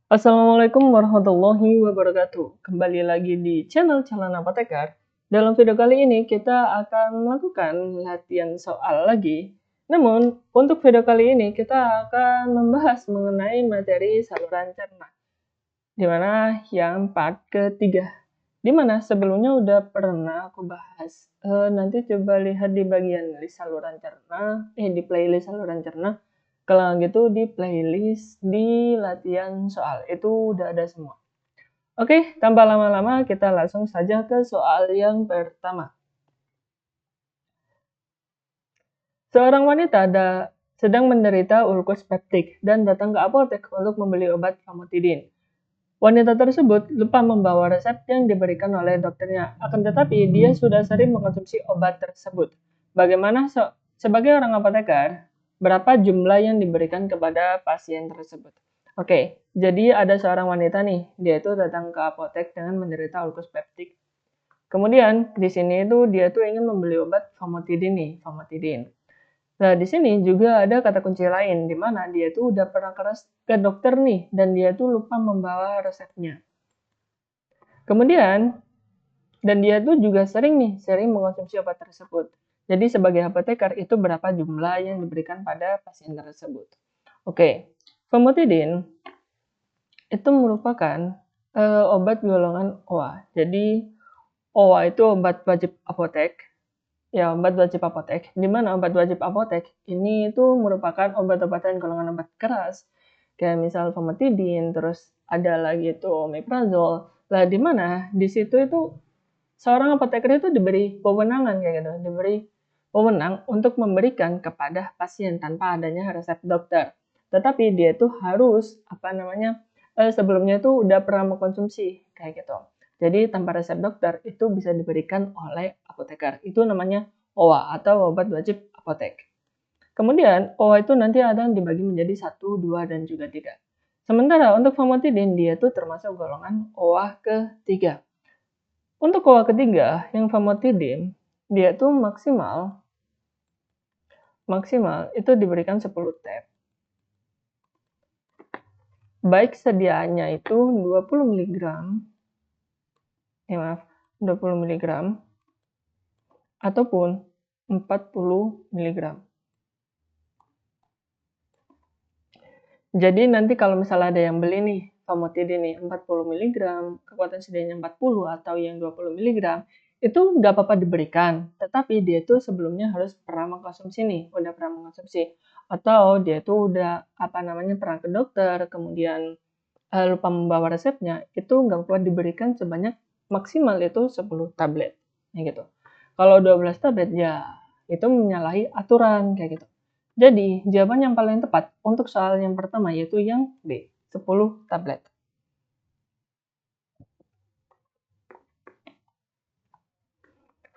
Assalamualaikum warahmatullahi wabarakatuh. Kembali lagi di channel Calon Apoteker. Dalam video kali ini kita akan melakukan latihan soal lagi. Namun, untuk video kali ini kita akan membahas mengenai materi saluran cerna. Di mana yang part ketiga. Di mana sebelumnya udah pernah aku bahas. Nanti coba lihat di bagian list saluran cerna, di playlist saluran cerna. Kalau gitu di playlist di latihan soal itu udah ada semua. Oke, tanpa lama-lama kita langsung saja ke soal yang pertama. Seorang wanita sedang menderita ulkus peptik dan datang ke apotek untuk membeli obat famotidin. Wanita tersebut lupa membawa resep yang diberikan oleh dokternya, akan tetapi dia sudah sering mengkonsumsi obat tersebut. Bagaimana sebagai orang apoteker, berapa jumlah yang diberikan kepada pasien tersebut? Oke, jadi ada seorang wanita nih, dia itu datang ke apotek dengan menderita ulkus peptik. Kemudian di sini itu dia tuh ingin membeli obat famotidin nih, famotidin. Nah, di sini juga ada kata kunci lain, di mana dia tuh udah pernah ke dokter nih, dan dia tuh lupa membawa resepnya. Kemudian, dan dia tuh juga sering mengkonsumsi obat tersebut. Jadi sebagai apoteker, itu berapa jumlah yang diberikan pada pasien tersebut. Oke, famotidin itu merupakan obat golongan OA. Jadi, OA itu obat wajib apotek. Ya, obat wajib apotek. Di mana obat wajib apotek ini itu merupakan obat-obatan golongan obat keras. Kayak misal famotidin, terus ada lagi itu omeprazol. Lah di mana di situ itu seorang apoteker itu diberi wewenangan kayak gitu, diberi wewenang untuk memberikan kepada pasien tanpa adanya resep dokter. Tetapi dia itu harus sebelumnya itu udah pernah mengkonsumsi kayak gitu. Jadi tanpa resep dokter itu bisa diberikan oleh apoteker. Itu namanya OA atau obat wajib apotek. Kemudian OA itu nanti ada dibagi menjadi 1, 2, dan juga 3. Sementara untuk famotidin dia itu termasuk golongan OA ketiga. Untuk OA ketiga yang famotidin dia tuh maksimal itu diberikan 10 tab. Baik sediaannya itu 20 mg 20 mg ataupun 40 mg. Jadi nanti kalau misalnya ada yang beli nih famotidin nih 40 mg, kekuatan sedianya 40 atau yang 20 mg, itu nggak apa-apa diberikan, tetapi dia tuh sebelumnya harus pernah mengkonsumsi nih, udah pernah mengkonsumsi. Atau dia tuh udah pernah ke dokter, kemudian lupa membawa resepnya, itu nggak apa-apa diberikan sebanyak maksimal itu 10 tablet, gitu. Kalau 12 tablet ya itu menyalahi aturan kayak gitu. Jadi, jawaban yang paling tepat untuk soal yang pertama yaitu yang B, 10 tablet.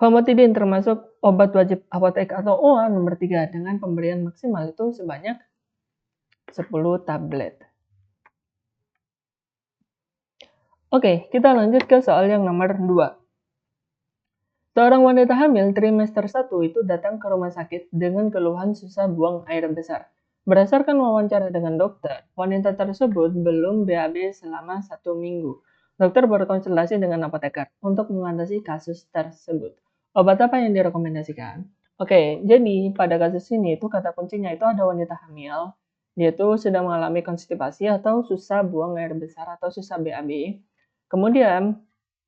Famotidin termasuk obat wajib apotek atau OA nomor 3 dengan pemberian maksimal itu sebanyak 10 tablet. Oke, kita lanjut ke soal yang nomor 2. Seorang wanita hamil trimester 1 itu datang ke rumah sakit dengan keluhan susah buang air besar. Berdasarkan wawancara dengan dokter, wanita tersebut belum BAB selama 1 minggu. Dokter berkonsultasi dengan apoteker untuk mengatasi kasus tersebut. Obat apa yang direkomendasikan? Oke, jadi pada kasus ini itu kata kuncinya itu ada wanita hamil. Dia tuh sedang mengalami konstipasi atau susah buang air besar atau susah BAB. Kemudian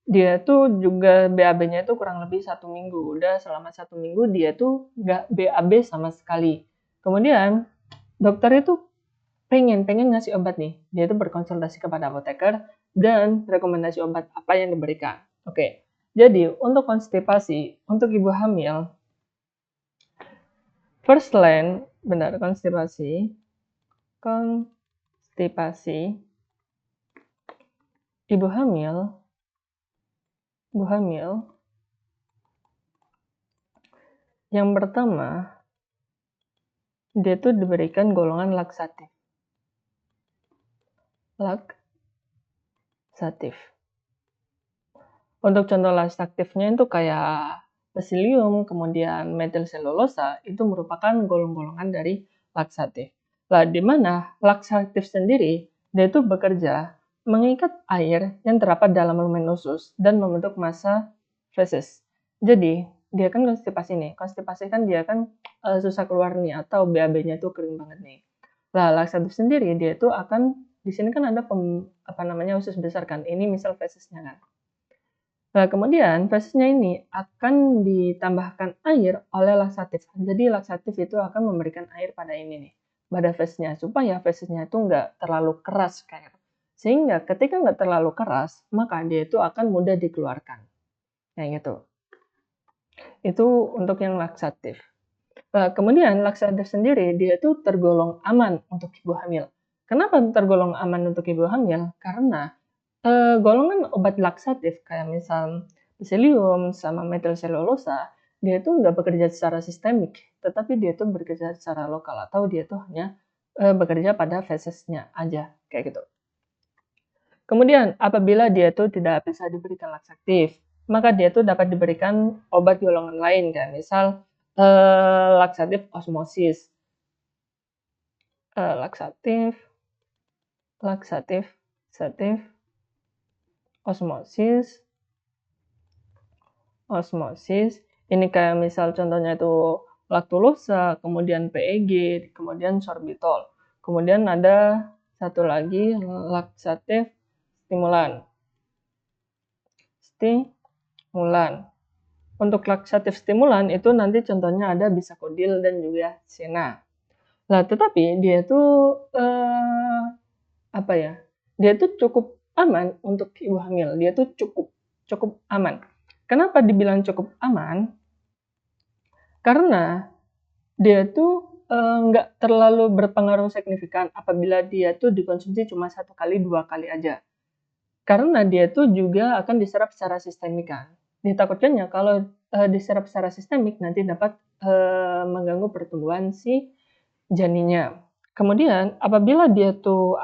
dia tuh juga BAB-nya itu kurang lebih 1 minggu. Udah selama 1 minggu dia tuh nggak BAB sama sekali. Kemudian dokter itu pengen ngasih obat nih. Dia itu berkonsultasi kepada apoteker dan rekomendasi obat apa yang diberikan. Oke, jadi untuk konstipasi, untuk ibu hamil, first line, benar, konstipasi, ibu hamil, yang pertama, dia tuh diberikan golongan laksatif. Untuk contoh laksatifnya itu kayak Basilium, kemudian metilselulosa, itu merupakan golongan-golongan dari laksatif. Lah, di mana laksatif sendiri dia itu bekerja mengikat air yang terdapat dalam lumen usus dan membentuk massa feses. Jadi, dia kan konstipasi nih. Konstipasi kan dia kan susah keluar nih atau BAB-nya tuh kering banget nih. Lah, laksatif sendiri dia itu akan di sini kan ada usus besar kan. Ini misal fesesnya kan. Nah, kemudian fesesnya ini akan ditambahkan air oleh laksatif. Jadi laksatif itu akan memberikan air pada ini nih, pada fesesnya supaya fesesnya itu nggak terlalu keras kayak. Sehingga ketika nggak terlalu keras, maka dia itu akan mudah dikeluarkan. Kayak gitu. Itu untuk yang laksatif. Nah, kemudian laksatif sendiri dia itu tergolong aman untuk ibu hamil. Kenapa tergolong aman untuk ibu hamil? Karena golongan obat laksatif kayak misal Psyllium sama metilselulosa, dia itu nggak bekerja secara sistemik, tetapi dia itu bekerja secara lokal atau dia itu hanya bekerja pada fesesnya aja, kayak gitu. Kemudian, apabila dia itu tidak bisa diberikan laksatif, maka dia itu dapat diberikan obat golongan lain, kayak misal laksatif osmosis, laksatif, osmosis, ini kayak misal contohnya itu laktulosa, kemudian PEG, kemudian sorbitol. Kemudian ada satu lagi laksatif stimulan. Untuk laksatif stimulan itu nanti contohnya ada bisakodil dan juga sena. Nah, tetapi dia itu dia itu cukup aman untuk ibu hamil. Dia itu cukup aman. Kenapa dibilang cukup aman? Karena dia tuh nggak terlalu berpengaruh signifikan apabila dia tuh dikonsumsi cuma 1 kali, 2 kali aja. Karena dia tuh juga akan diserap secara sistemik kan. Ditakutkannya kalau diserap secara sistemik nanti dapat mengganggu pertumbuhan si janinnya. Kemudian apabila dia tuh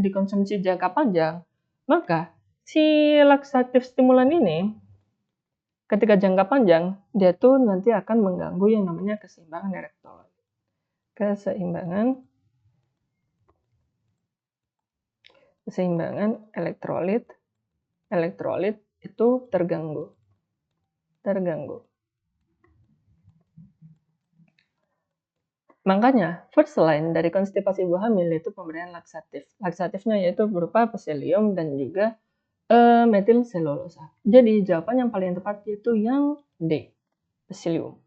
dikonsumsi jangka panjang, maka si laksatif stimulan ini ketika jangka panjang, dia tuh nanti akan mengganggu yang namanya keseimbangan elektrolit. Keseimbangan elektrolit itu terganggu. Makanya, first line dari konstipasi ibu hamil itu pemberian laksatif. Laksatifnya yaitu berupa Psyllium dan juga metilselulosa. Jadi jawaban yang paling tepat itu yang D, Psyllium.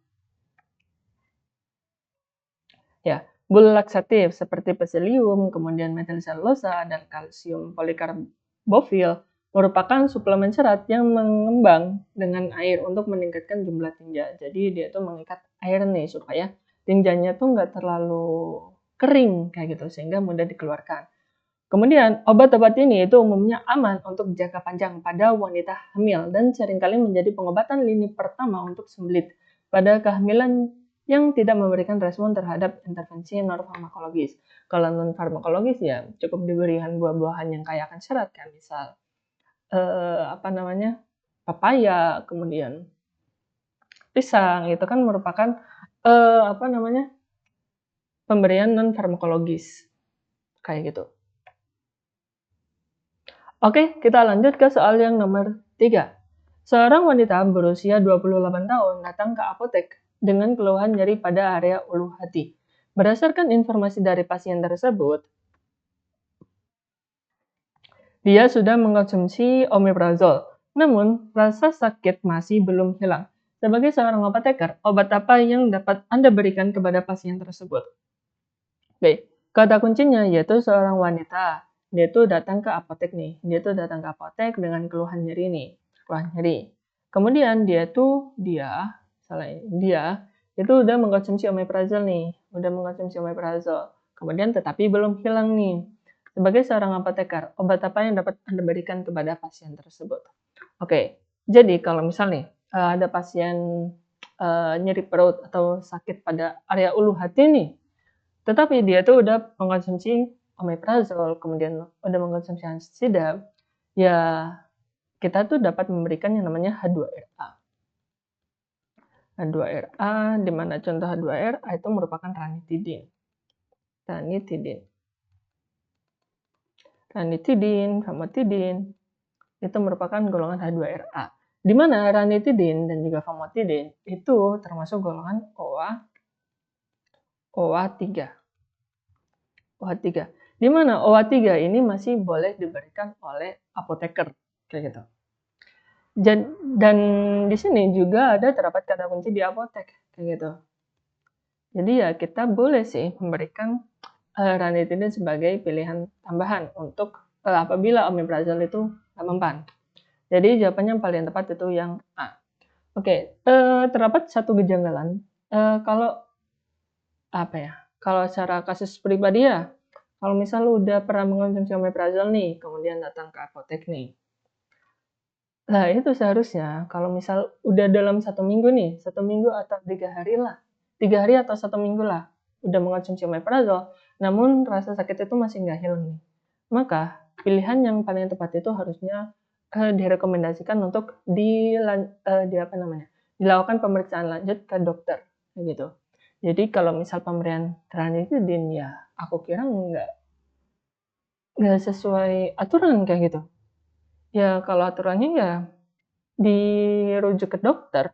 Ya, bul laksatif seperti Psyllium, kemudian metilselulosa dan kalsium polikarbofil merupakan suplemen serat yang mengembang dengan air untuk meningkatkan jumlah tinja. Jadi dia tuh mengikat air nih supaya tinjanya tuh nggak terlalu kering kayak gitu sehingga mudah dikeluarkan. Kemudian, obat-obat ini itu umumnya aman untuk jangka panjang pada wanita hamil dan seringkali menjadi pengobatan lini pertama untuk sembelit pada kehamilan yang tidak memberikan respon terhadap intervensi non-farmakologis. Kalau non-farmakologis ya cukup diberikan buah-buahan yang kaya akan serat kan, misal papaya, kemudian pisang, itu kan merupakan pemberian non-farmakologis kayak gitu. Oke, kita lanjut ke soal yang nomor 3. Seorang wanita berusia 28 tahun datang ke apotek dengan keluhan nyeri pada area ulu hati. Berdasarkan informasi dari pasien tersebut, dia sudah mengkonsumsi omeprazol, namun rasa sakit masih belum hilang. Sebagai seorang apoteker, obat apa yang dapat Anda berikan kepada pasien tersebut? Baik, kata kuncinya yaitu seorang wanita. Dia tuh datang ke apotek nih. Dia tuh datang ke apotek dengan keluhan nyeri nih. Keluhan nyeri. Kemudian dia itu udah mengkonsumsi omeprazol nih. Kemudian tetapi belum hilang nih. Sebagai seorang apoteker, obat apa yang dapat Anda berikan kepada pasien tersebut? Oke, jadi kalau misalnya ada pasien nyeri perut atau sakit pada area ulu hati nih, tetapi dia tuh udah mengkonsumsi omeprazol, kemudian udah mengkonsumsi antisida, ya kita tuh dapat memberikan yang namanya H2RA. H2RA, di mana contoh H2RA itu merupakan ranitidin. ranitidin, famotidin, itu merupakan golongan H2RA. Di mana ranitidin dan juga famotidin itu termasuk golongan OA3. OH3. Di mana OH3 ini masih boleh diberikan oleh apoteker, kayak gitu. Dan di sini juga ada terdapat kata kunci di apotek, kayak gitu. Jadi ya kita boleh sih memberikan ranitidin sebagai pilihan tambahan untuk apabila omeprazol itu nggak mempan. Jadi jawabannya yang paling tepat itu yang A. Oke, terdapat satu kejanggalan. Kalau apa ya? Kalau secara kasus pribadi ya, kalau misal lu udah pernah mengonsumsi omeprazol nih, kemudian datang ke apotek nih. Nah, itu seharusnya kalau misal udah dalam 1 minggu nih, 1 minggu atau 3 hari lah, 3 hari atau 1 minggu lah, udah mengonsumsi omeprazol, namun rasa sakit itu masih nggak hilang nih. Maka pilihan yang paling tepat itu harusnya direkomendasikan untuk dilakukan pemeriksaan lanjut ke dokter, gitu. Jadi kalau misal pemberian ranitidin ya, aku kira nggak sesuai aturan kayak gitu. Ya kalau aturannya ya dirujuk ke dokter,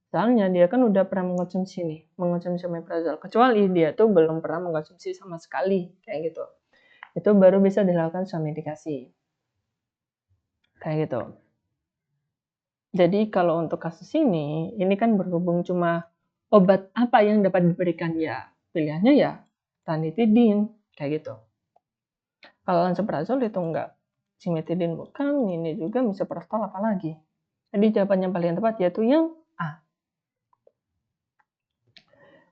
soalnya dia kan udah pernah mengonsumsi omeprazol. Kecuali dia tuh belum pernah mengonsumsi sama sekali, kayak gitu. Itu baru bisa dilakukan suami medikasi. Kayak gitu. Jadi kalau untuk kasus ini kan berhubung cuma obat apa yang dapat diberikan ya, pilihannya ya ranitidin, kayak gitu. Kalau lansoprazol itu enggak. Cimetidin bukan, ini juga misoprostol apalagi. Jadi jawaban yang paling tepat yaitu yang A.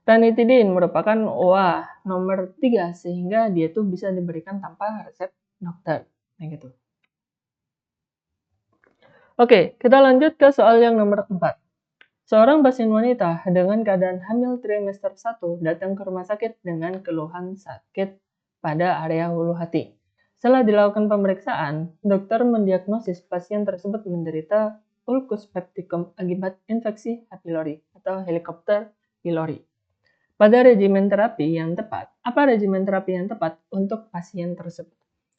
Ranitidin merupakan OA nomor 3 sehingga dia tuh bisa diberikan tanpa resep dokter. Kayak gitu. Oke, kita lanjut ke soal yang nomor 4. Seorang pasien wanita dengan keadaan hamil trimester 1 datang ke rumah sakit dengan keluhan sakit pada area hulu hati. Setelah dilakukan pemeriksaan, dokter mendiagnosis pasien tersebut menderita ulcus pepticum akibat infeksi H. pylori atau Helicobacter pylori. Pada regimen terapi yang tepat, apa regimen terapi yang tepat untuk pasien tersebut?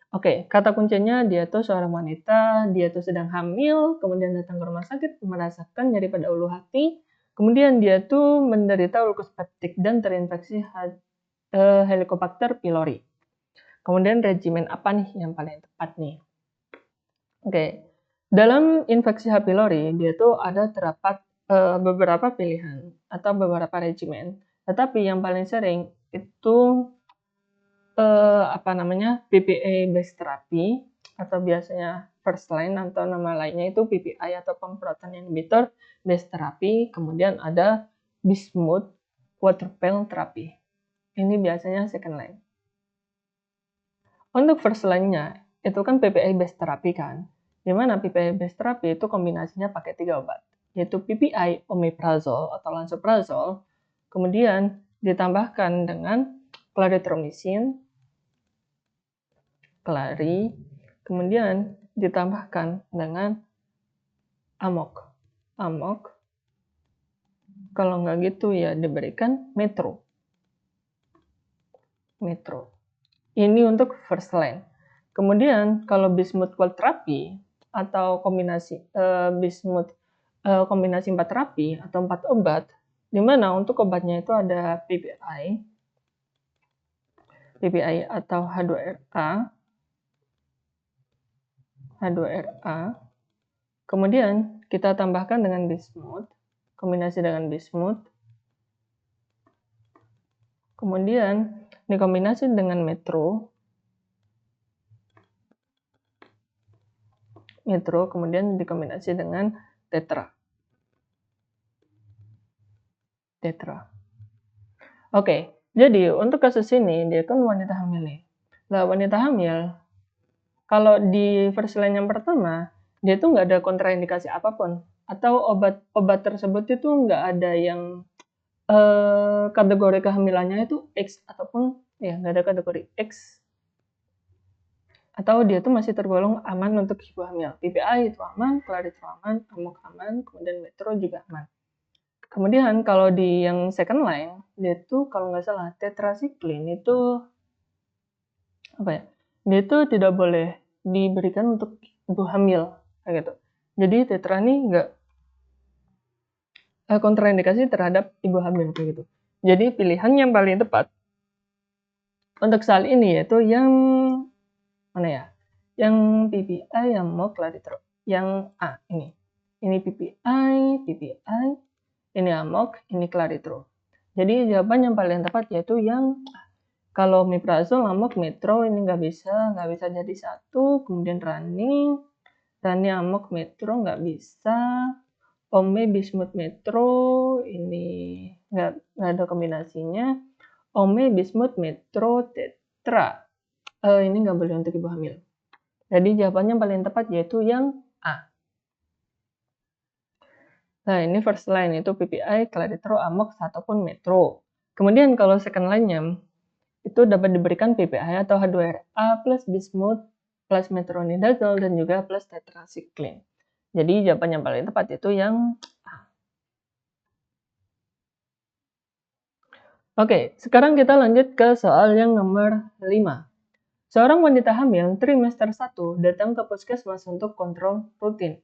Oke, kata kuncinya dia tuh seorang wanita, dia tuh sedang hamil, kemudian datang ke rumah sakit, merasakan nyeri pada ulu hati, kemudian dia tuh menderita ulcus peptic dan terinfeksi Helicobacter pylori. Kemudian regimen apa nih yang paling tepat nih? Oke, dalam infeksi H. pylori dia tuh ada terdapat beberapa pilihan atau beberapa regimen, tetapi yang paling sering itu PPI based therapy atau biasanya first line atau nama lainnya itu PPI atau pemprotein inhibitor based therapy, kemudian ada bismuth water pill therapy. Ini biasanya second line. Untuk first line-nya itu kan PPI based therapy kan. Di mana PPI based therapy itu kombinasinya pakai 3 obat, yaitu PPI omeprazole atau lansoprazole, kemudian ditambahkan dengan clarithromycin, kemudian ditambahkan dengan amok. Kalau nggak gitu ya diberikan metro. Ini untuk first line. Kemudian kalau bismuth cold therapy atau kombinasi bismuth kombinasi 4 terapi atau 4 obat, di mana untuk obatnya itu ada PPI atau H2RA, kemudian kita tambahkan dengan bismuth, kombinasi dengan bismuth, kemudian dikombinasi dengan metro, kemudian dikombinasi dengan tetra. Oke, jadi untuk kasus ini dia kan wanita hamil nih. Nah, wanita hamil kalau di first line yang pertama, dia tuh nggak ada kontraindikasi apapun. Atau obat tersebut itu nggak ada yang kategori kehamilannya itu X ataupun ya nggak ada kategori X. Atau dia tuh masih tergolong aman untuk ibu hamil. PPI itu aman, clarithromycin aman, amok aman, kemudian metro juga aman. Kemudian kalau di yang second line, dia tuh kalau nggak salah tetracycline itu apa ya? dia itu tidak boleh diberikan untuk ibu hamil, kayak gitu. Jadi tetra ini nggak kontraindikasi terhadap ibu hamil, kayak gitu. Jadi pilihan yang paling tepat untuk soal ini yaitu yang mana ya? Yang PPI, yang mau clarithrol. Yang A ini. Ini PPI, ini amok, ini clarithrol. Jadi jawaban yang paling tepat yaitu yang kalau meprazol, amok, metro ini nggak bisa jadi satu. Kemudian rani, amok, metro nggak bisa. Ome, bismut, metro ini nggak ada kombinasinya. Ome, bismut, metro, tetra. Ini nggak boleh untuk ibu hamil. Jadi jawabannya paling tepat yaitu yang A. Nah, ini first line itu PPI, clarithrol, amok, ataupun metro. Kemudian kalau second line-nya itu dapat diberikan PPI atau H2RA plus bismut plus metronidazole dan juga plus tetracycline. Jadi jawaban yang paling tepat itu yang A. Oke, sekarang kita lanjut ke soal yang nomor 5. Seorang wanita hamil trimester 1 datang ke puskesmas untuk kontrol rutin.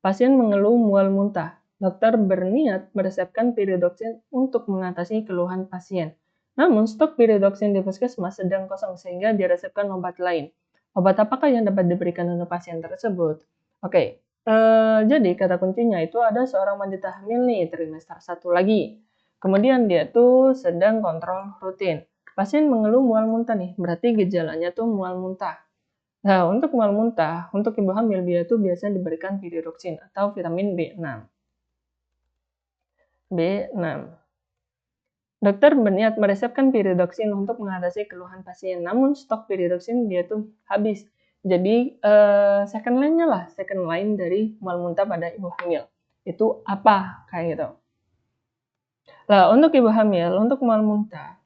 Pasien mengeluh mual muntah. Dokter berniat meresepkan pyridoxine untuk mengatasi keluhan pasien. Namun, stok pyridoxine di puskesmas sedang kosong sehingga diresepkan obat lain. Obat apakah yang dapat diberikan untuk pasien tersebut? Oke, jadi kata kuncinya itu ada seorang wanita hamil nih, trimester 1 lagi. Kemudian dia tuh sedang kontrol rutin. Pasien mengeluh mual muntah nih, berarti gejalanya tuh mual muntah. Nah, untuk mual muntah, untuk ibu hamil dia tuh biasanya diberikan pyridoxine atau vitamin B6. Dokter berniat meresepkan pyridoxine untuk mengatasi keluhan pasien, namun stok pyridoxine dia tuh habis. Jadi second line dari mual muntah pada ibu hamil. Itu apa? Kayak gitu. Nah, untuk ibu hamil, untuk mual muntah,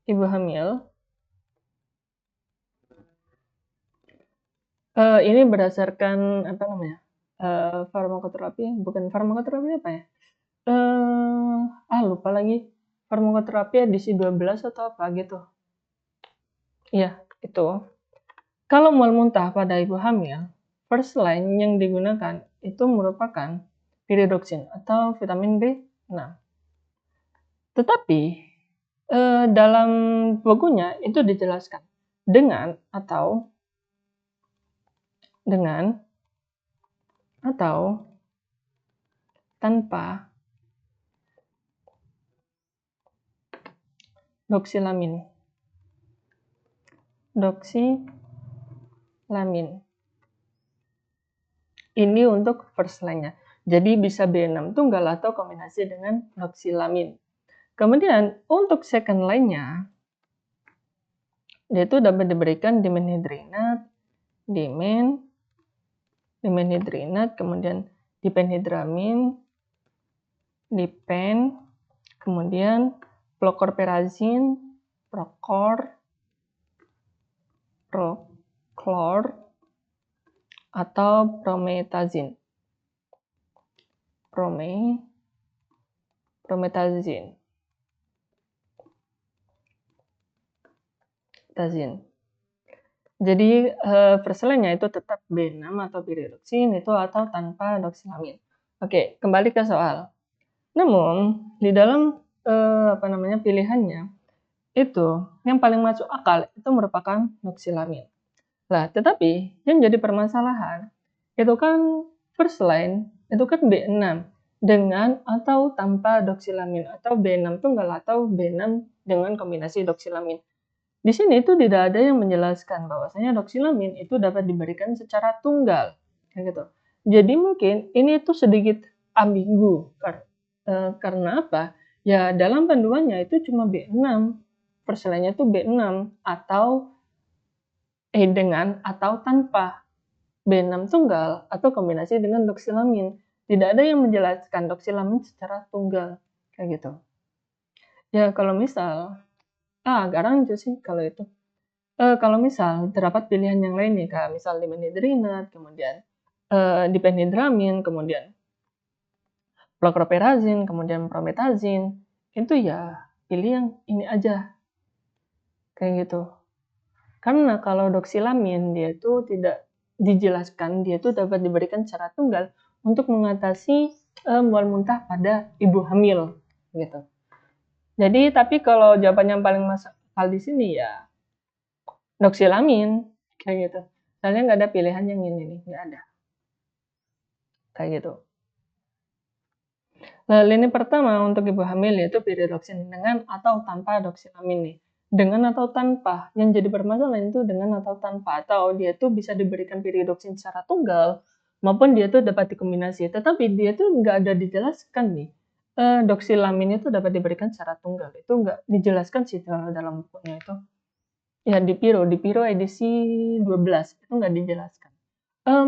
ibu hamil, ini berdasarkan apa namanya? Farmakoterapi, bukan farmakoterapi apa ya? Lupa lagi. Farmakoterapi edisi 12 atau apa gitu. Iya, itu. Kalau mual muntah pada ibu hamil, first line yang digunakan itu merupakan pyridoxine atau vitamin B6. Tetapi dalam bukunya itu dijelaskan dengan atau tanpa doxilamin. Ini untuk first line-nya. Jadi bisa B6 tunggal atau kombinasi dengan doxilamin. Kemudian untuk second line-nya, dia itu dapat diberikan dimenhidrinat, kemudian diphenhidramin, dipen, kemudian chlorperazine, prochlor, atau promethazine. Jadi first line-nya itu tetap B6 atau pyridoxine itu atau tanpa doxilamin. Oke, kembali ke soal. Namun di dalam pilihannya itu yang paling masuk akal itu merupakan doxilamin. Nah, tetapi yang jadi permasalahan itu kan first line itu kan B6 dengan atau tanpa doxilamin atau B6 tunggal atau B6 dengan kombinasi doxilamin. Di sini itu tidak ada yang menjelaskan bahwasanya doxilamin itu dapat diberikan secara tunggal, kayak gitu. Jadi mungkin ini itu sedikit ambigu karena apa? Ya dalam panduannya itu cuma B6, perselanya itu B6 atau dengan atau tanpa B6 tunggal atau kombinasi dengan doxilamin. Tidak ada yang menjelaskan doxilamin secara tunggal, kayak gitu. Ya kalau misal agak rancu sih kalau itu. Kalau misal terdapat pilihan yang lain nih, kayak misal dimenhidrinat, kemudian diphenhidramin, kemudian chlorperazine, kemudian promethazine, itu ya pilih yang ini aja. Kayak gitu. Karena kalau doksilamin dia itu tidak dijelaskan, dia itu dapat diberikan secara tunggal untuk mengatasi mual muntah pada ibu hamil gitu. Jadi tapi kalau jawaban yang paling masuk akal di sini ya doksilamin kayak gitu. Soalnya nggak ada pilihan yang ini nih, nggak ada. Kayak gitu. Nah, lini pertama untuk ibu hamil yaitu piridoksin dengan atau tanpa doksilamin nih. Dengan atau tanpa, yang jadi permasalahan itu dengan atau tanpa, atau dia tuh bisa diberikan piridoksin secara tunggal maupun dia tuh dapat dikombinasi. Tetapi dia tuh nggak ada dijelaskan nih. Doksilamin itu dapat diberikan secara tunggal. Itu nggak dijelaskan sih kalau dalam bukunya itu. Ya di Piro edisi 12 itu nggak dijelaskan.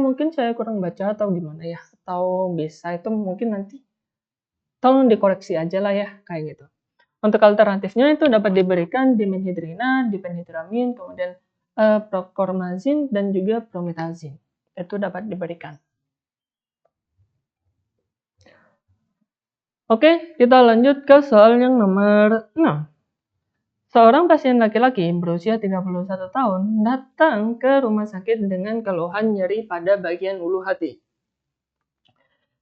Mungkin saya kurang baca atau gimana ya, atau bisa itu mungkin nanti tolong dikoreksi aja lah ya, kayak gitu. Untuk alternatifnya itu dapat diberikan dimenhidrina, diphenhidramin, kemudian prokormazin, dan juga promethazine. Itu dapat diberikan. Oke, kita lanjut ke soal yang nomor 6. Seorang pasien laki-laki berusia 31 tahun datang ke rumah sakit dengan keluhan nyeri pada bagian ulu hati.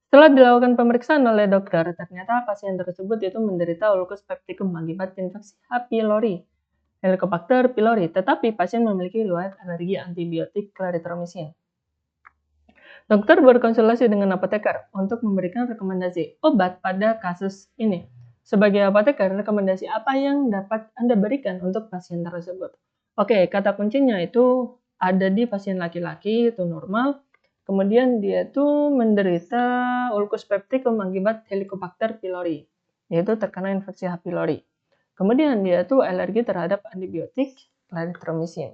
Setelah dilakukan pemeriksaan oleh dokter, ternyata pasien tersebut itu menderita ulcus pepticum akibat infeksi H. pylori, Helicobacter pylori, tetapi pasien memiliki riwayat alergi antibiotik clarithromycin. Dokter berkonsultasi dengan apoteker untuk memberikan rekomendasi obat pada kasus ini. Sebagai apoteker, rekomendasi apa yang dapat Anda berikan untuk pasien tersebut? Oke, kata kuncinya itu ada di pasien laki-laki, itu normal. Kemudian dia tuh menderita ulcus pepticum akibat Helicobacter pylori, yaitu terkena infeksi H. pylori. Kemudian dia tuh alergi terhadap antibiotik clarithromycin.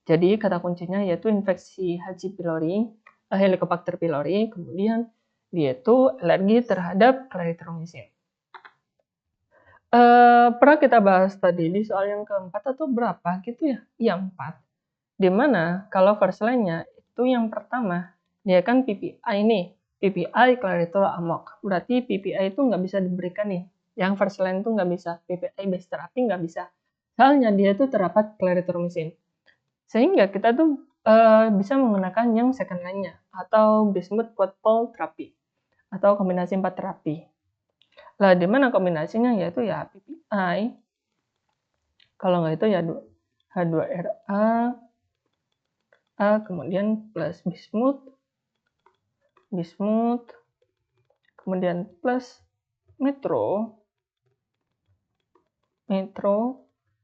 Jadi kata kuncinya yaitu infeksi H. pylori, Helicobacter pylori, kemudian dia tuh alergi terhadap clarithromycin. Pernah kita bahas tadi di soal yang keempat atau berapa gitu ya? Yang 4. Dimana kalau first line-nya itu yang pertama dia kan PPI nih, PPI clarithrol amok. Berarti PPI itu nggak bisa diberikan nih. Yang first line itu nggak bisa, PPI base terapi nggak bisa. Soalnya dia tuh terdapat clarithromycin. Sehingga kita tuh bisa menggunakan yang second line-nya atau bismuth quad-pol terapi atau kombinasi 4 terapi. Lah di mana kombinasinya yaitu ya PPI. Kalau nggak itu ya H2RA kemudian plus bismuth, kemudian plus metro,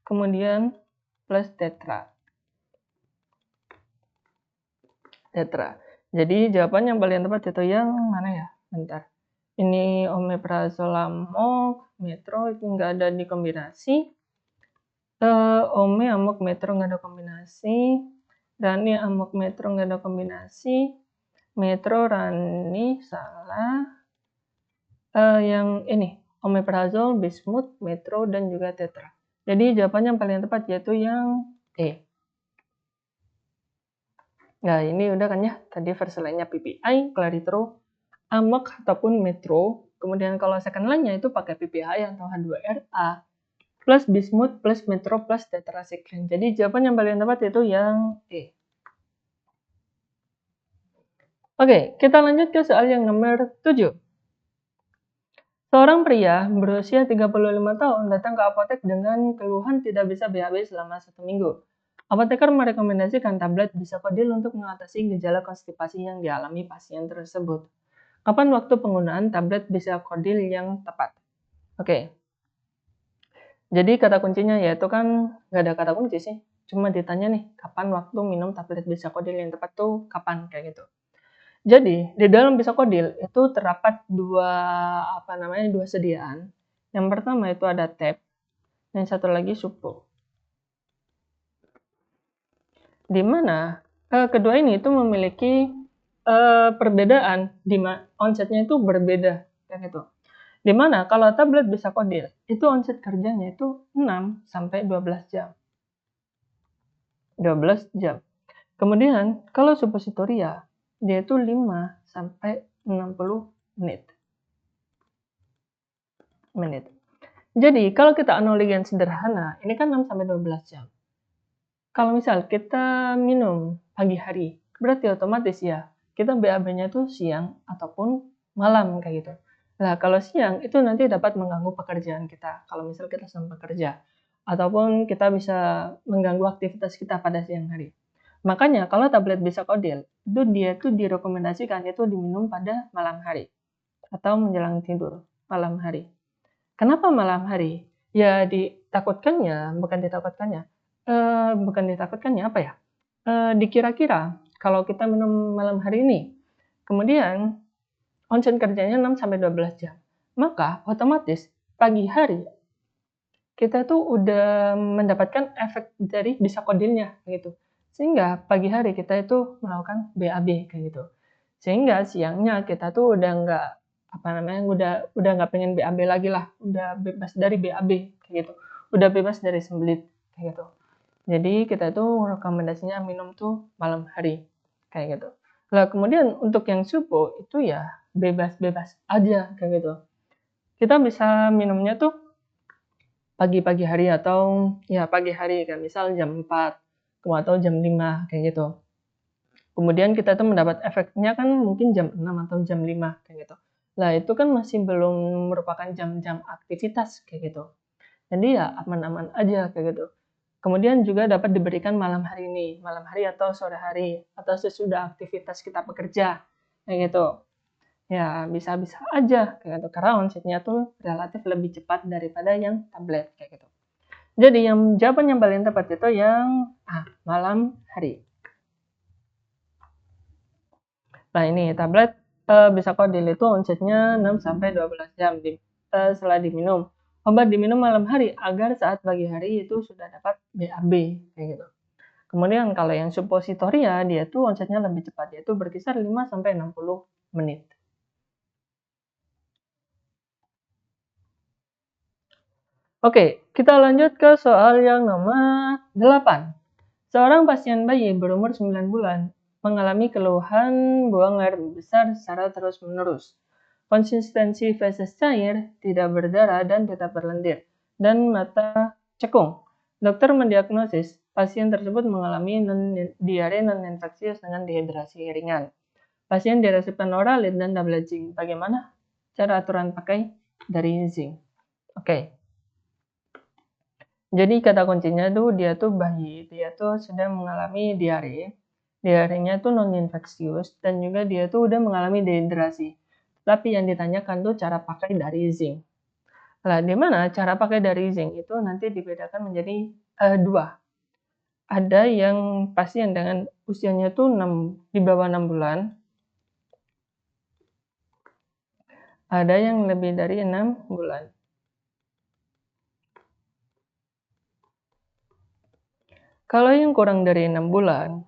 kemudian plus tetra. Jadi jawaban yang paling tepat itu yang mana ya? Bentar. Ini omeprazole amok, metro itu nggak ada di kombinasi. Ome amok metro nggak ada kombinasi. Rani amok metro nggak ada kombinasi. Metro Rani salah. Yang ini omeprazole, bismuth, metro dan juga tetra. Jadi jawaban yang paling tepat yaitu yang E. Nah ini udah kan ya, tadi versi lainnya PPI, clarithrol, amok ataupun metro. Kemudian kalau second line-nya itu pakai PPI atau H2RA plus bismuth plus metro plus tetracycline. Jadi jawaban yang paling tepat itu yang E. Oke, kita lanjut ke soal yang nomor 7. Seorang pria berusia 35 tahun datang ke apotek dengan keluhan tidak bisa BAB selama 1 minggu. Apoteker merekomendasikan tablet Bisakodil untuk mengatasi gejala konstipasi yang dialami pasien tersebut. Kapan waktu penggunaan tablet Bisakodil yang tepat? Oke. Jadi kata kuncinya yaitu kan nggak ada kata kunci sih. Cuma ditanya nih, kapan waktu minum tablet Bisakodil yang tepat tuh kapan kayak gitu. Jadi, di dalam Bisakodil itu terdapat dua sediaan. Yang pertama itu ada tab, yang satu lagi supo. Di mana kedua ini itu memiliki perbedaan, di onsetnya itu berbeda kayak gitu. Di mana kalau tablet Bisakodil itu onset kerjanya itu 6 sampai 12 jam. 12 jam. Kemudian kalau suppositoria dia itu 5 sampai 60 menit. Jadi, kalau kita analogikan sederhana, ini kan 6-12 jam. Kalau misal kita minum pagi hari, berarti otomatis ya, kita BAB-nya tuh siang ataupun malam kayak gitu. Nah, kalau siang itu nanti dapat mengganggu pekerjaan kita, kalau misal kita sedang bekerja. Ataupun kita bisa mengganggu aktivitas kita pada siang hari. Makanya kalau tablet Bisakodil, itu dia tuh direkomendasikan itu diminum pada malam hari atau menjelang tidur malam hari. Kenapa malam hari? Ya bukan ditakutkannya apa ya? Dikira-kira kalau kita minum malam hari ini, kemudian onsen kerjanya 6-12 jam, maka otomatis pagi hari kita tuh udah mendapatkan efek dari bisakodilnya gitu. Sehingga pagi hari kita itu melakukan BAB kayak gitu. Sehingga siangnya kita tuh udah nggak udah nggak pengen BAB lagi lah, udah bebas dari BAB kayak gitu. Udah bebas dari sembelit kayak gitu. Jadi kita tuh rekomendasinya minum tuh malam hari kayak gitu. Lah kemudian untuk yang subuh itu ya bebas-bebas aja kayak gitu. Kita bisa minumnya tuh pagi-pagi hari atau ya pagi hari kan misal jam 4 atau jam 5 kayak gitu. Kemudian kita tuh mendapat efeknya kan mungkin jam 6 atau jam 5 kayak gitu. Lah itu kan masih belum merupakan jam-jam aktivitas kayak gitu. Jadi ya aman-aman aja kayak gitu. Kemudian juga dapat diberikan malam hari atau sore hari atau sesudah aktivitas kita bekerja kayak gitu. Ya bisa-bisa aja kayak gitu karena onsetnya tuh relatif lebih cepat daripada yang tablet kayak gitu. Jadi yang jawaban yang paling tepat itu yang malam hari. Nah ini tablet Bisakodil itu onsetnya 6-12 jam setelah diminum. Obat diminum malam hari agar saat pagi hari itu sudah dapat BAB kayak gitu. Kemudian kalau yang suppositoria dia tuh onsetnya lebih cepat yaitu berkisar 5-60 menit. Oke, kita lanjut ke soal yang nomor 8. Seorang pasien bayi berumur 9 bulan mengalami keluhan buang air besar secara terus-menerus. Konsistensi feses cair, tidak berdarah dan tetap berlendir, dan mata cekung. Dokter mendiagnosis pasien tersebut mengalami diare non-infeksius dengan dehidrasi ringan. Pasien diresepkan oral dan tablet zinc. Bagaimana cara aturan pakai dari zinc? Oke. Jadi kata kuncinya tuh dia tuh bayi, dia tuh sedang mengalami diare. Diarenya tuh non-infeksius dan juga dia tuh udah mengalami dehidrasi. Tapi yang ditanyakan tuh cara pakai dari zinc. Nah, di mana cara pakai dari zinc itu nanti dibedakan menjadi dua. Ada yang pasien dengan usianya tuh di bawah 6 bulan. Ada yang lebih dari 6 bulan. Kalau yang kurang dari 6 bulan,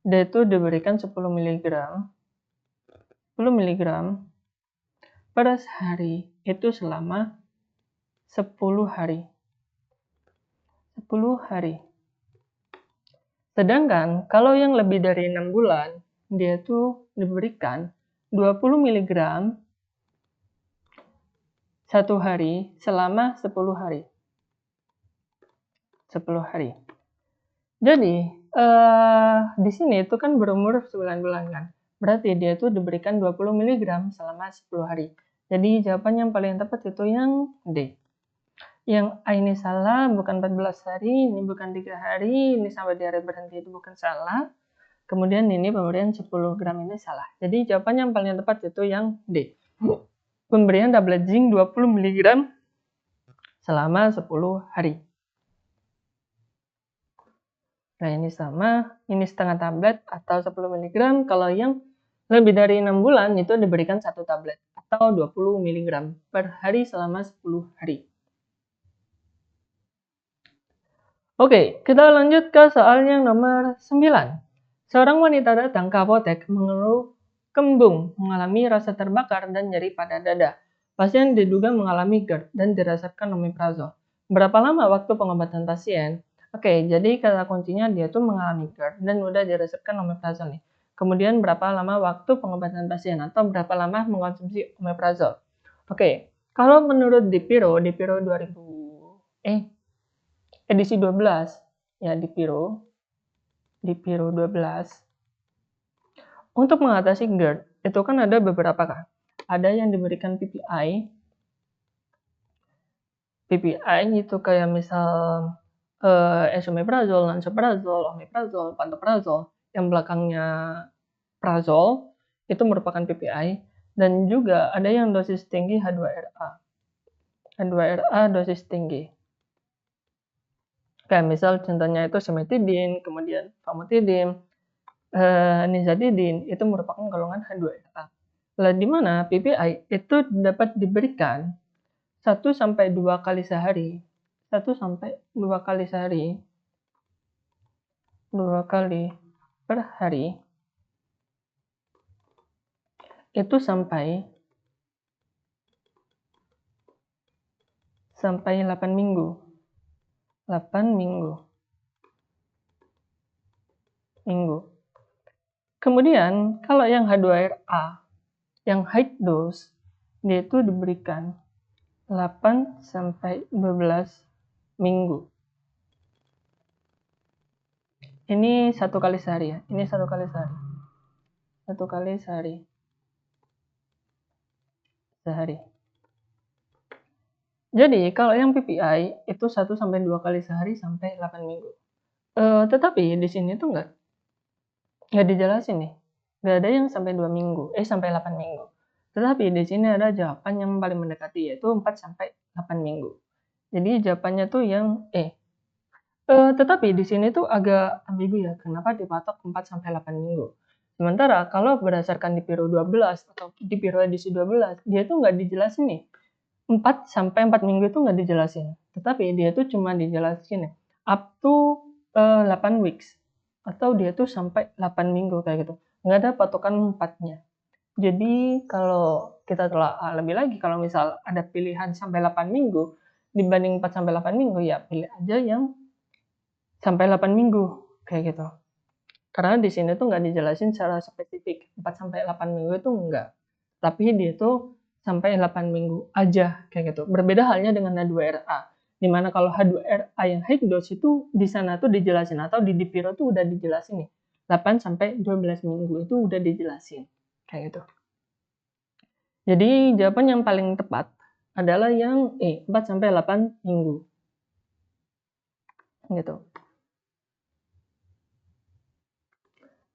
dia itu diberikan 10 mg per hari itu selama 10 hari. 10 hari. Sedangkan kalau yang lebih dari 6 bulan, dia itu diberikan 20 mg satu hari selama 10 hari. 10 hari. Jadi, di sini itu kan berumur 9 bulan kan. Berarti dia itu diberikan 20 mg selama 10 hari. Jadi jawaban yang paling tepat itu yang D. Yang A ini salah, bukan 14 hari, ini bukan 3 hari, ini sampai diare berhenti itu bukan salah. Kemudian ini pemberian 10 gram ini salah. Jadi jawaban yang paling tepat itu yang D. Pemberian tablet zinc 20 mg selama 10 hari. Nah ini sama, ini setengah tablet atau 10 mg. Kalau yang lebih dari 6 bulan itu diberikan 1 tablet atau 20 mg per hari selama 10 hari. Oke, kita lanjut ke soal yang nomor 9. Seorang wanita datang ke apotek mengeluh kembung, mengalami rasa terbakar dan nyeri pada dada. Pasien diduga mengalami GERD dan diresepkan omeprazol. Berapa lama waktu pengobatan pasien? Oke, jadi kata kuncinya dia tuh mengalami GERD dan udah diresepkan omeprazol nih. Kemudian berapa lama waktu pengobatan pasien atau berapa lama mengkonsumsi omeprazol? Oke, kalau menurut Dipiro edisi 12 ya di Piro 12. Untuk mengatasi GERD itu kan ada beberapa kan. Ada yang diberikan PPI itu kayak misal esomeprazol, lansoprazol, omeprazol, pantoprazol yang belakangnya prazol itu merupakan PPI, dan juga ada yang dosis tinggi H2RA. H2RA dosis tinggi. Kayak misal contohnya itu cimetidine, kemudian famotidine, nizatidine itu merupakan golongan H2RA. Lah di mana PPI itu dapat diberikan 1-2 kali sehari. 1-2 kali sehari. 2 kali per hari. Itu sampai 8 minggu. 8 minggu. Kemudian kalau yang H2RA yang high dose dia itu diberikan 8-12 minggu. Ini 1 kali sehari ya. Ini 1 kali sehari. 1 kali sehari. Jadi kalau yang PPI itu 1-2 kali sehari sampai 8 minggu. Tetapi di sini tuh nggak dijelasin nih. Nggak ada yang sampai 2 minggu, sampai 8 minggu. Tetapi di sini ada jawaban yang paling mendekati, yaitu 4-8 minggu. Jadi jawabannya tuh yang tetapi di sini tuh agak ambigu ya, kenapa dipatok 4-8 minggu. Sementara kalau berdasarkan di Piro 12 atau di Piro edisi 12, dia tuh nggak dijelasin nih. 4-4 minggu itu nggak dijelasin. Tetapi dia tuh cuma dijelasin up to 8 weeks. Atau dia tuh sampai 8 minggu kayak gitu. Nggak ada patokan 4-nya. Jadi kalau kita telah lebih lagi, kalau misal ada pilihan sampai 8 minggu, dibanding 4-8 minggu, ya pilih aja yang sampai 8 minggu, kayak gitu. Karena di sini tuh nggak dijelasin secara spesifik, 4-8 minggu itu enggak. Tapi dia tuh sampai 8 minggu aja, kayak gitu. Berbeda halnya dengan H2RA. Dimana kalau H2RA yang high dose itu di sana tuh dijelasin, atau di Dipiro tuh udah dijelasin nih. 8-12 minggu itu udah dijelasin, kayak gitu. Jadi jawaban yang paling tepat adalah yang 4-8 minggu. Gitu.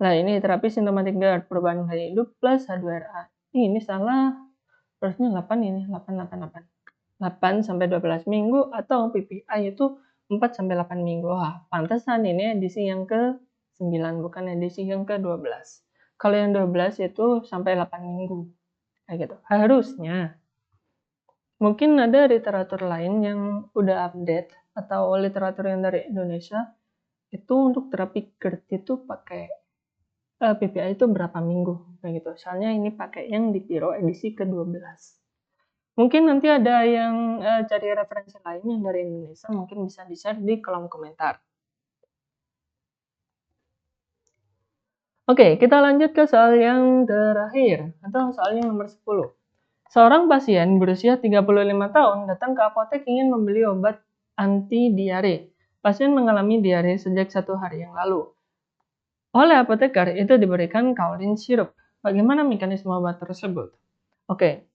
Nah, ini terapi sintomatik GERD, perubahan gaya hidup plus H2RA. Ini salah, harusnya 8 ini, 8-12 minggu, atau PPI itu 4-8 minggu. Wah, pantesan ini edisi yang ke-9, bukan edisi yang ke-12. Kalau yang 12 itu sampai 8 minggu. Kayak gitu. Harusnya. Mungkin ada literatur lain yang udah update, atau literatur yang dari Indonesia, itu untuk terapi GERD itu pakai PPI itu berapa minggu, kayak gitu. Soalnya ini pakai yang di Piro edisi ke-12. Mungkin nanti ada yang cari referensi lain yang dari Indonesia, mungkin bisa di-share di kolom komentar. Oke, kita lanjut ke soal yang terakhir, atau soal yang nomor 10. Seorang pasien berusia 35 tahun datang ke apotek ingin membeli obat anti diare. Pasien mengalami diare sejak 1 hari yang lalu. Oleh apoteker itu diberikan kaolin sirup. Bagaimana mekanisme obat tersebut? Oke.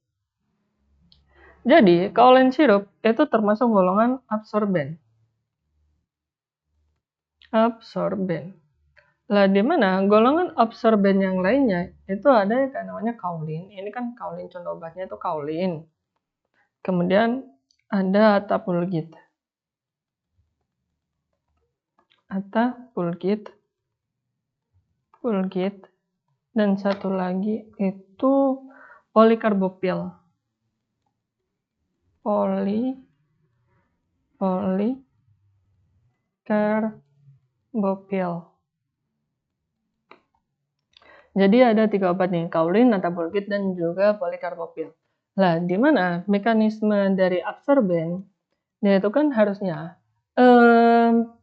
Jadi, kaolin sirup itu termasuk golongan absorben. Lah, di mana golongan absorben yang lainnya itu ada yang namanya kaolin. Ini kan kaolin, contoh obatnya itu kaolin. Kemudian ada atapulgit. Dan satu lagi itu polikarbopil. Jadi ada 3 obat nih, kaolin, atapulgit, dan juga polikarbopil. Lah, di mana mekanisme dari absorben? Dia itu kan harusnya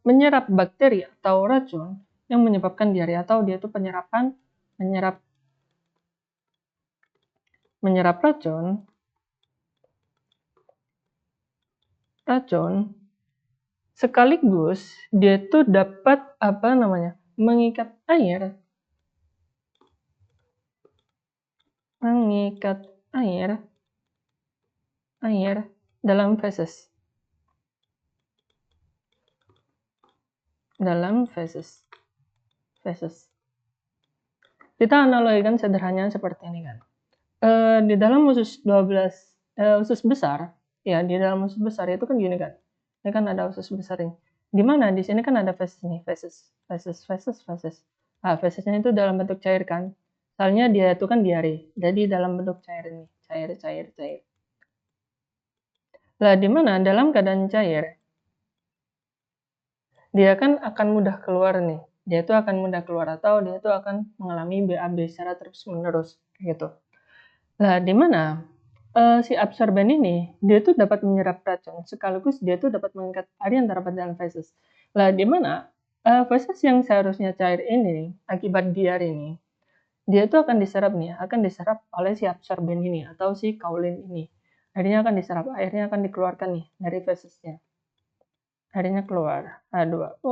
menyerap bakteri atau racun yang menyebabkan diare, atau dia itu menyerap racun sekaligus dia tuh dapat mengikat air dalam feses. Kita analogikan sederhananya seperti ini kan. Di dalam usus 12 usus besar, ya di dalam usus besar itu kan gini kan. Ini kan ada usus besar ini. Di mana di sini kan ada feses nih, feses. Ah, fesesnya itu dalam bentuk cair kan. Soalnya dia itu kan diare. Jadi dalam bentuk cair ini, cair. Lah di mana dalam keadaan cair dia kan akan mudah keluar nih. Dia itu akan mudah keluar atau dia itu akan mengalami BAB secara terus-menerus gitu. Lah di mana si absorben ini dia tuh dapat menyerap racun sekaligus dia tuh dapat mengikat air yang terdapat dalam feses. Lah di mana feses yang seharusnya cair ini akibat diare ini dia itu akan diserap oleh si absorben ini atau si kaulin ini. Akhirnya akan diserap, airnya akan dikeluarkan nih dari fesesnya. Akhirnya keluar H2O,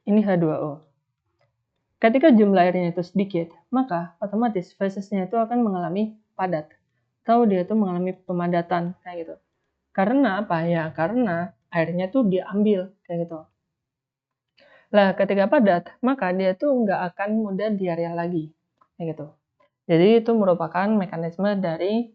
ini H2O. Ketika jumlah airnya itu sedikit, maka otomatis fesesnya itu akan mengalami padat atau dia itu mengalami pemadatan kayak gitu. Karena apa ya? Karena airnya tuh diambil kayak gitu. Lah ketika padat, maka dia tuh nggak akan mudah diare lagi kayak gitu. Jadi itu merupakan mekanisme dari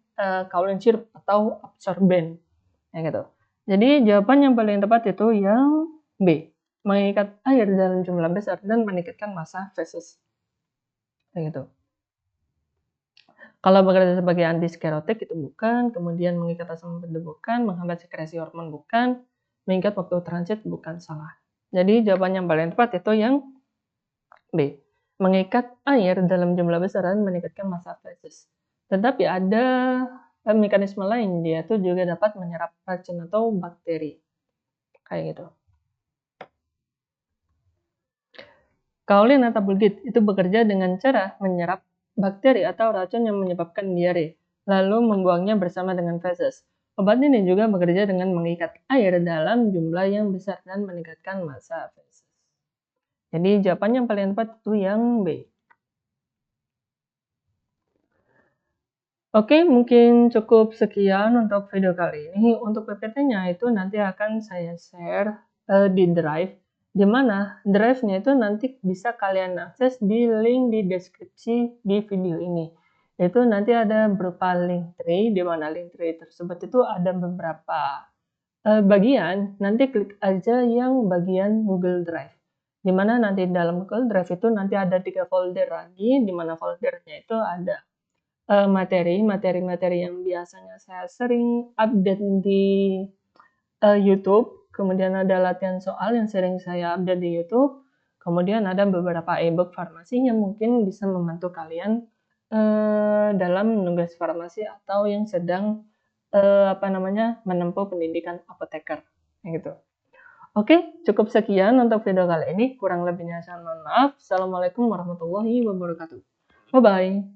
Kaulin sirup atau absorben kayak gitu. Jadi jawaban yang paling tepat itu yang B, mengikat air dalam jumlah besar dan meningkatkan massa feses. Kayak gitu. Kalau bekerja sebagai antisklerotik itu bukan, kemudian mengikat asam lambung bukan, menghambat sekresi hormon bukan, mengikat waktu transit bukan, salah. Jadi jawaban yang paling tepat itu yang B, mengikat air dalam jumlah besar dan meningkatkan massa feses. Tetapi ada mekanisme lain, dia tuh juga dapat menyerap racun atau bakteri. Kayak gitu. Kaulin atau bulgit itu bekerja dengan cara menyerap bakteri atau racun yang menyebabkan diare, lalu membuangnya bersama dengan feses. Obat ini juga bekerja dengan mengikat air dalam jumlah yang besar dan meningkatkan massa feses. Jadi jawaban yang paling tepat itu yang B. Oke, mungkin cukup sekian untuk video kali ini. Untuk PPT-nya itu nanti akan saya share di Drive, di mana Drive-nya itu nanti bisa kalian akses di link di deskripsi di video ini. Itu nanti ada berupa link tree, di mana link tree tersebut itu ada beberapa bagian. Nanti klik aja yang bagian Google Drive. Di mana nanti dalam Google Drive itu nanti ada 3 folder lagi, di mana foldernya itu ada materi-materi yang biasanya saya sering update di YouTube, kemudian ada latihan soal yang sering saya update di YouTube, kemudian ada beberapa e-book farmasi yang mungkin bisa membantu kalian dalam menugas farmasi atau yang sedang menempuh pendidikan apoteker, gitu. Oke, cukup sekian untuk video kali ini. Kurang lebihnya saya mohon maaf. Assalamualaikum warahmatullahi wabarakatuh. Bye-bye.